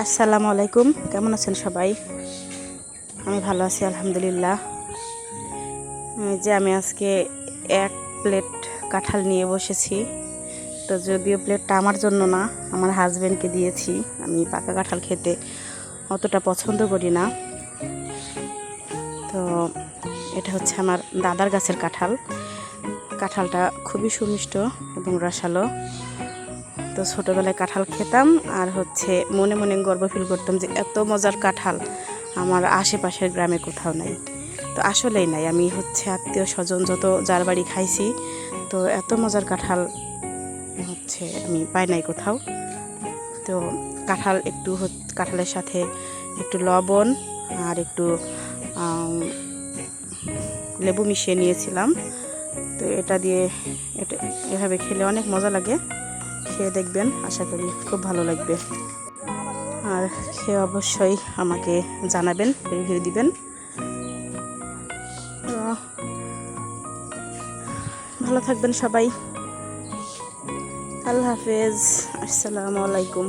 আসসালামু আলাইকুম, কেমন আছেন সবাই? আমি ভালো আছি আলহামদুলিল্লাহ। আমি আজকে এক প্লেট কাঁঠাল নিয়ে বসেছি। তো যদিও প্লেটটা আমার জন্য না, আমার হাজবেন্ডকে দিয়েছি। আমি পাকা কাঁঠাল খেতে অতটা পছন্দ করি না। তো এটা হচ্ছে আমার দাদার গাছের কাঁঠাল। কাঁঠালটা খুবই সুমিষ্ট এবং রসালো। তো ছোটোবেলায় কাঁঠাল খেতাম আর মনে মনে গর্ব ফিল করতাম যে এত মজার কাঁঠাল আমার আশেপাশের গ্রামে কোথাও নাই। তো আসলেই নাই। আমি আত্মীয় স্বজন যত যার বাড়ি খাইছি, তো এত মজার কাঁঠাল আমি পাই নাই কোথাও। তো কাঁঠালের সাথে একটু লবণ আর একটু লেবু মিশিয়ে নিয়েছিলাম। তো এটা এভাবে খেলে অনেক মজা লাগে। খেয়ে দেখবেন, আশা করি খুব ভালো লাগবে। আর খেয়ে অবশ্যই আমাকে জানাবেন, রিভিউ দিবেন। ভালো থাকবেন সবাই। আল্লাহ হাফেজ, আসসালামু আলাইকুম।